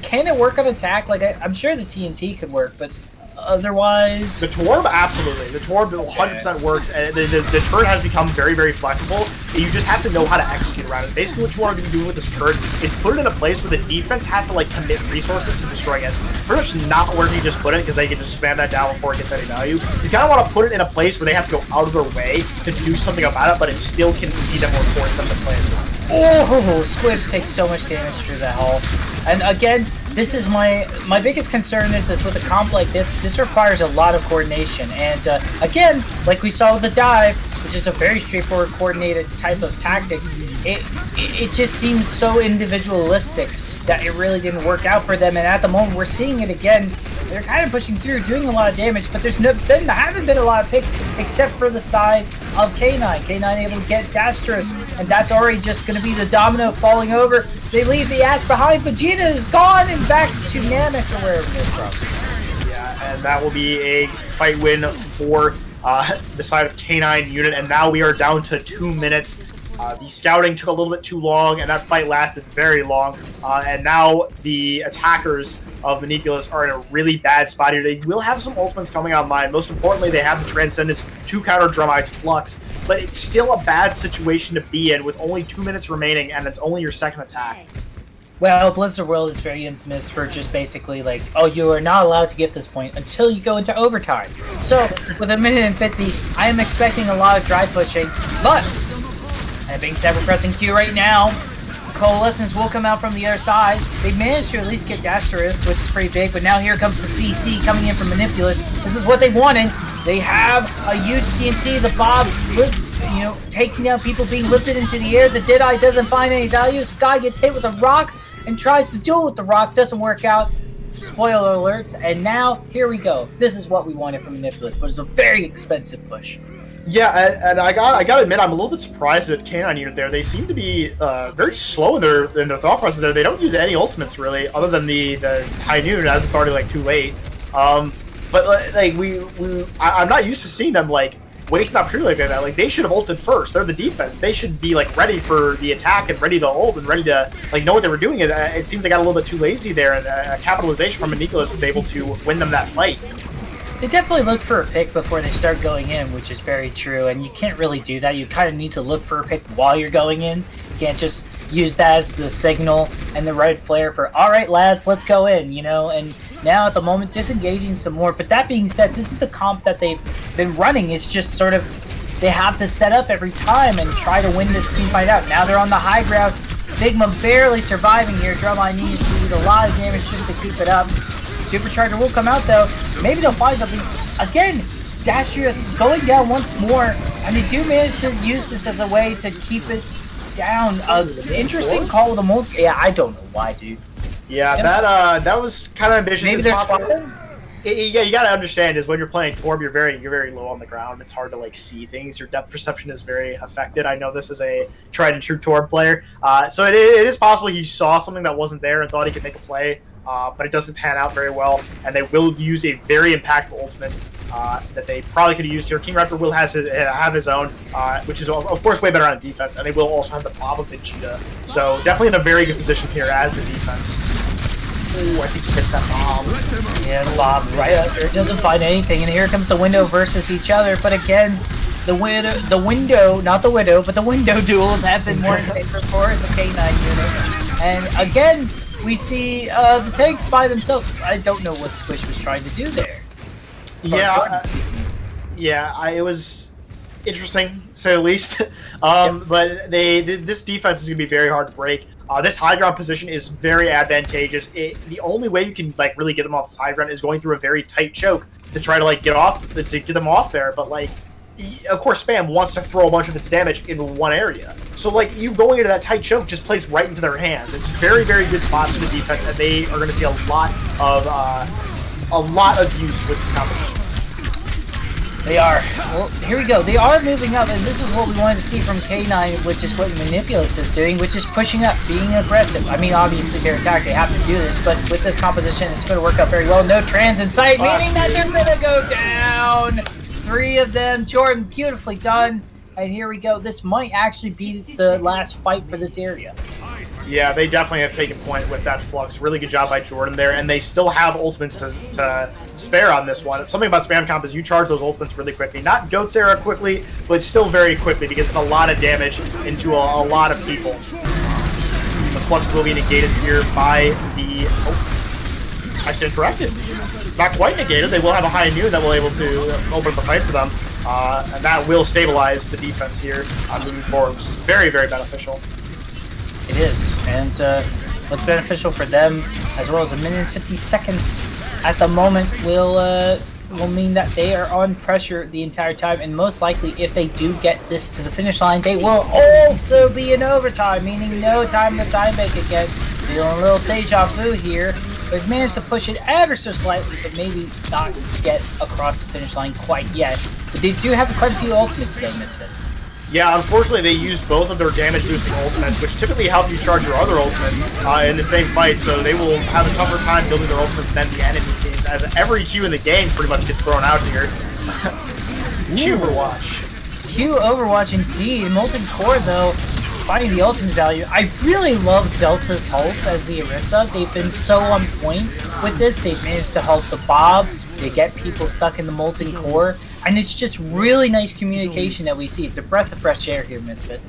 can it work on attack? I'm sure the TNT could work, but otherwise... The Torb, absolutely. The Torb 100% works, and the turret has become very, very flexible. You just have to know how to execute around it. Basically, what you want to be doing with this turret is put it in a place where the defense has to, commit resources to destroying it. Pretty much not where you just put it, because they can just spam that down before it gets any value. You kind of want to put it in a place where they have to go out of their way to do something about it, but it still can see them or force them to play it. Oh, Squibs takes so much damage through that hull. And again, this is my biggest concern is with a comp like this requires a lot of coordination. And again, like we saw with the dive, which is a very straightforward coordinated type of tactic, it just seems so individualistic that it really didn't work out for them. And at the moment, we're seeing it again. They're kind of pushing through, doing a lot of damage, but there haven't been a lot of picks except for the side of K9. K9 able to get Dastrus, and that's already just going to be the domino falling over. They leave the ass behind. Vegeta is gone and back to Namek or wherever they're from. Yeah, and that will be a fight win for the side of K9 unit, and now we are down to 2 minutes. The scouting took a little bit too long, and that fight lasted very long. And now the attackers of Manipulus are in a really bad spot here. They will have some ultimates coming online. Most importantly, they have the Transcendence to counter Drumite's Flux, but it's still a bad situation to be in with only 2 minutes remaining, and it's only your second attack. Well, Blizzard World is very infamous for just basically you are not allowed to get this point until you go into overtime. So, with 1 minute and 50, I am expecting a lot of dry pushing, but that being said, we're pressing Q right now. Coalescence will come out from the other side. They managed to at least get Dastrus, which is pretty big, but now here comes the CC coming in from Manipulus. This is what they wanted. They have a huge TNT. The Bob, taking down people, being lifted into the air. The Deadeye doesn't find any value. Sky gets hit with a rock and tries to duel with the rock. Doesn't work out. Spoiler alerts. And now, here we go. This is what we wanted from Manipulus, but it's a very expensive push. Yeah, and I got to admit, I'm a little bit surprised at K9 unit there. They seem to be very slow in their thought process there. They don't use any ultimates, really, other than the High Noon, as it's already, like, too late. But, like, I'm not used to seeing them, like, waste an opportunity like that. Like, they should have ulted first. They're the defense. They should be, like, ready for the attack and ready to ult and ready to, like, know what they were doing. It seems they got a little bit too lazy there, and capitalization from Manipulus is able to win them that fight. They definitely look for a pick before they start going in, which is very true, and you can't really do that. You kind of need to look for a pick while you're going in. You can't just use that as the signal and the red flare for, all right, lads, let's go in, and now at the moment, disengaging some more. But that being said, this is the comp that they've been running. It's just sort of, they have to set up every time and try to win this team fight out. Now they're on the high ground. Sigma barely surviving here. Drumline needs to do a lot of damage just to keep it up. Supercharger will come out though. Maybe they'll find something. Again, Dastrius going down once more, and they do manage to use this as a way to keep it down. Interesting call with the multi. Yeah, I don't know why, dude. Yeah, that was kind of ambitious. Maybe they're swapping? Yeah, you gotta understand is when you're playing Torb, you're very low on the ground. It's hard to like see things. Your depth perception is very affected. I know this is a tried and true Torb player, so it is possible he saw something that wasn't there and thought he could make a play. But it doesn't pan out very well, and they will use a very impactful ultimate that they probably could have used here. King Raptor will have his own, which is of course way better on defense, and they will also have the Bob of Vegeta. So definitely in a very good position here as the defense. Ooh, I think he missed that Bob. Yeah, the Bob right up there doesn't find anything, and here comes the window versus each other. But again, the window, not the widow, but the window duels have been more in favor for the K9 unit. And again, we see the tanks by themselves. I don't know what Squish was trying to do there. It was interesting, to say the least. But this defense is going to be very hard to break. This high ground position is very advantageous. The only way you can like really get them off this high ground is going through a very tight choke to try to like get them off there. But like, of course, Spam wants to throw a bunch of its damage in one area. So, like, you going into that tight choke just plays right into their hands. It's very, very good spot for the defense, and they are going to see a lot of use with this competition. They are. Well, here we go. They are moving up, and this is what we wanted to see from K9, which is what Manipulus is doing, which is pushing up, being aggressive. I mean, obviously, their attack, they have to do this, but with this composition, it's going to work out very well. No trans in sight, meaning that they're going to go down. 3 of them. Jordan, beautifully done. And here we go. This might actually be the last fight for this area. Yeah, they definitely have taken point with that Flux. Really good job by Jordan there, and they still have ultimates to spare on this one. Something about Spam Comp is you charge those ultimates really quickly. Not Goat Sarah quickly, but still very quickly because it's a lot of damage into a lot of people. The Flux will be negated here by the... Oh, I stand corrected. Not quite negated. They will have a high immune that will able to open up the fight for them. And that will stabilize the defense here moving forward, which is very, very beneficial. It is, and what's beneficial for them, as well as 1 minute and 50 seconds at the moment, will mean that they are on pressure the entire time, and most likely, if they do get this to the finish line, they will also be in overtime, meaning no time to time bank again. Feeling a little deja vu here. They've managed to push it ever so slightly, but maybe not get across the finish line quite yet. But they do have quite a few ultimates though, Misfit. Yeah, unfortunately they used both of their damage boosting ultimates, which typically help you charge your other ultimates in the same fight, so they will have a tougher time building their ultimates than the enemy teams, as every Q in the game pretty much gets thrown out here. Q Overwatch. Q Overwatch indeed. Molten Core though, finding the ultimate value. I really love Delta's hulks as the Orisa. They've been so on point with this. They've managed to halt the Bob. They get people stuck in the Molten Core. And it's just really nice communication that we see. It's a breath of fresh air here, Misfit.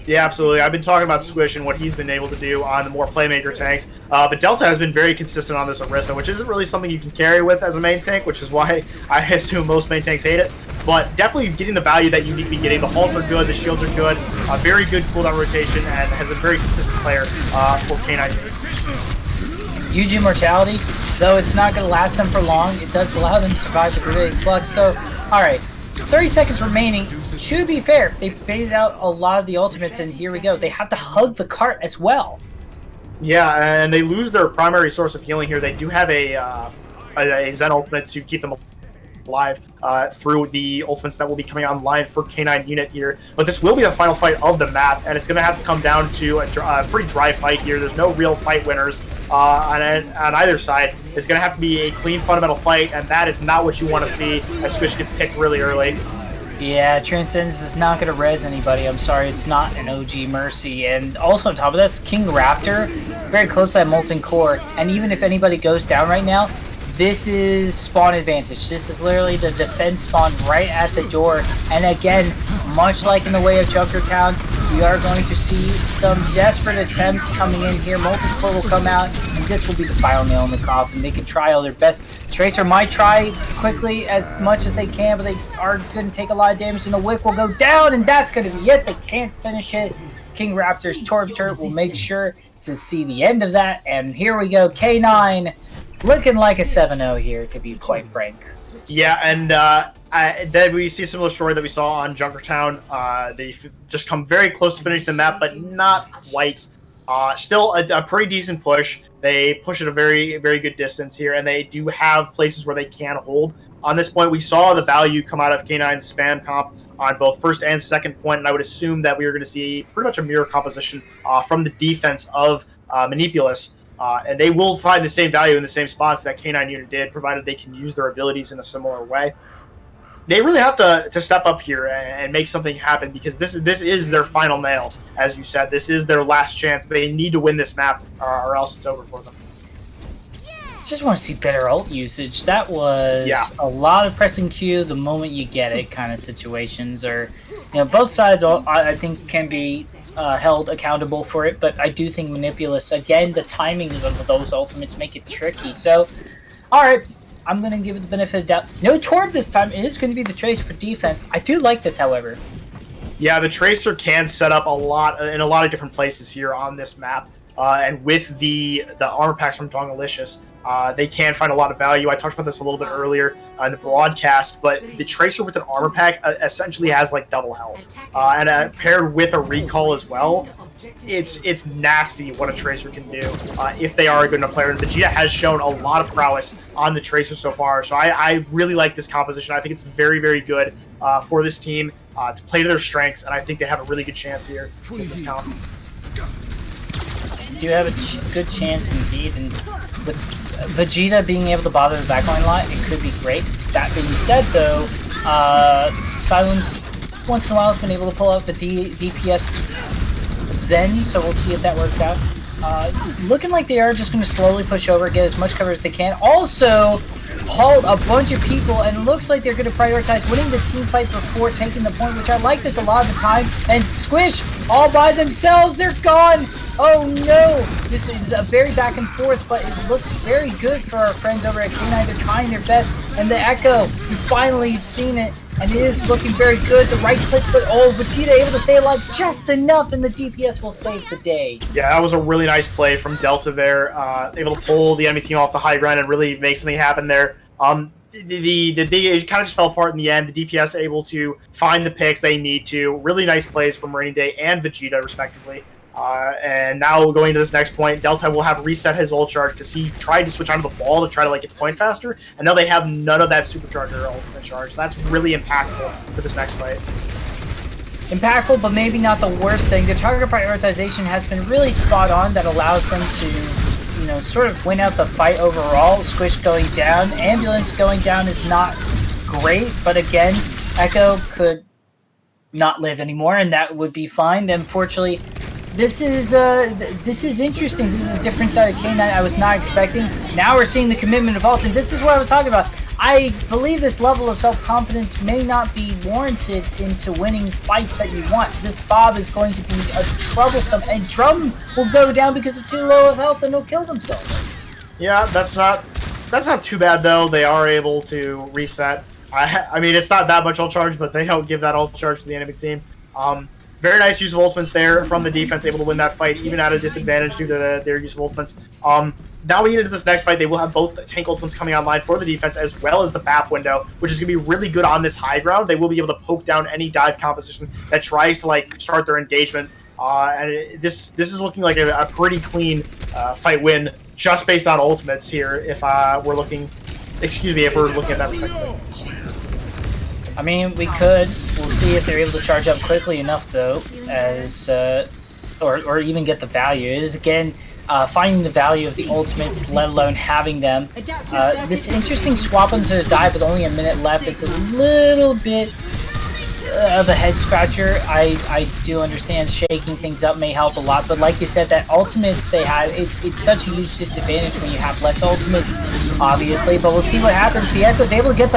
Yeah, absolutely. I've been talking about Squish and what he's been able to do on the more playmaker tanks. But Delta has been very consistent on this Orisa, which isn't really something you can carry with as a main tank, which is why I assume most main tanks hate it. But definitely getting the value that you need to be getting. The halts are good, the shields are good, a very good cooldown rotation, and has a very consistent player for K9. Huge immortality, though it's not going to last them for long. It does allow them to survive the grenade flux. So, alright, it's 30 seconds remaining. To be fair, they phased out a lot of the ultimates, and here we go. They have to hug the cart as well. Yeah, and they lose their primary source of healing here. They do have a Zen ultimate to keep them alive through the ultimates that will be coming online for K9 unit here. But this will be the final fight of the map, and it's going to have to come down to a pretty dry fight here. There's no real fight winners on either side. It's going to have to be a clean fundamental fight, and that is not what you want to see as Squish gets picked really early. Yeah, Transcendence is not going to res anybody. I'm sorry, it's not an OG Mercy. And also on top of this, King Raptor, very close to that Molten Core. And even if anybody goes down right now, this is spawn advantage. This is literally the defense spawn right at the door. And again, much like in the way of Junkertown, we are going to see some desperate attempts coming in here. Molten Core will come out, and this will be the final nail in the coffin. They can try all their best. Tracer might try quickly as much as they can, but they are going to take a lot of damage, and the Wick will go down, and that's going to be it. They can't finish it. King Raptor's Torb Turret will make sure to see the end of that, and here we go. K9 looking like a 7-0 here, to be quite frank. Yeah, and then we see a similar story that we saw on Junkertown. They just come very close to finishing the map, but not quite. Still a pretty decent push. They push at a very, very good distance here, and they do have places where they can hold. On this point, we saw the value come out of K9's spam comp on both first and second point, and I would assume that we are going to see pretty much a mirror composition from the defense of Manipulus. And they will find the same value in the same spots that K9 unit did, provided they can use their abilities in a similar way. They really have to step up here and make something happen, because this is their final nail, as you said. This is their last chance. They need to win this map, or else it's over for them. Just want to see better ult usage. That was a lot of pressing Q the moment you get it kind of situations. Or, both sides I think can be held accountable for it, but I do think Manipulus, again, the timing of those ultimates make it tricky. So, alright, I'm going to give it the benefit of the doubt. No Torb this time. It is going to be the Tracer for defense. I do like this, however. Yeah, the Tracer can set up in a lot of different places here on this map. And with the armor packs from Dongalicious, they can find a lot of value. I talked about this a little bit earlier in the broadcast, but the Tracer with an armor pack essentially has like double health. And paired with a recall as well, it's nasty what a Tracer can do if they are a good enough player. And Vegeta has shown a lot of prowess on the Tracer so far, so I really like this composition. I think it's very, very good for this team to play to their strengths, and I think they have a really good chance here with this comp. Do have a good chance indeed, and with Vegeta being able to bother the backline a lot, it could be great. That being said, though, Silence once in a while has been able to pull out the DPS Zen, so we'll see if that works out. Looking like they are just going to slowly push over, get as much cover as they can. Also, halt a bunch of people, and it looks like they're going to prioritize winning the team fight before taking the point, which I like this a lot of the time. And Squish, all by themselves, they're gone! Oh no! This is a very back and forth, but it looks very good for our friends over at K9. They're trying their best, and the Echo, you finally have seen it, and it is looking very good. The right click, but Vegeta able to stay alive just enough, and the DPS will save the day. Yeah, that was a really nice play from Delta there, able to pull the enemy team off the high ground and really make something happen there. It kind of just fell apart in the end. The DPS able to find the picks they need to. Really nice plays from Rainy Day and Vegeta, respectively. And now going to this next point, Delta will have reset his ult charge because he tried to switch onto the ball to try to get to point faster, and now they have none of that supercharger ultimate charge. So that's really impactful for this next fight. Impactful, but maybe not the worst thing. The target prioritization has been really spot on. That allows them to, sort of win out the fight overall. Squish going down, Ambulance going down is not great, but again, Echo could not live anymore, and that would be fine. Unfortunately, this is interesting. This is a different side of K9 I was not expecting. Now we're seeing the commitment of Alton. This is what I was talking about. I believe this level of self-confidence may not be warranted into winning fights that you want. This Bob is going to be a troublesome, and Drum will go down because of too low of health and he'll kill himself. Yeah, that's not too bad though. They are able to reset. I mean, it's not that much ult charge, but they don't give that ult charge to the enemy team. Very nice use of ultimates there from the defense, able to win that fight, even at a disadvantage due to their use of ultimates. now we get into this next fight. They will have both tank ultimates coming online for the defense as well as the BAP window, which is going to be really good on this high ground. They will be able to poke down any dive composition that tries to like start their engagement. And this is looking like a pretty clean fight win just based on ultimates here. If we're looking, if we're looking at that perspective. I mean, we could. We'll see if they're able to charge up quickly enough, though, as or even get the value. It is again. Finding the value of the ultimates, let alone having them. This interesting swap into the dive with only a minute left is a little bit of a head scratcher. I do understand shaking things up may help a lot, but like you said, that ultimates they had, it's such a huge disadvantage when you have less ultimates, obviously. But we'll see what happens. The Echo's able to get the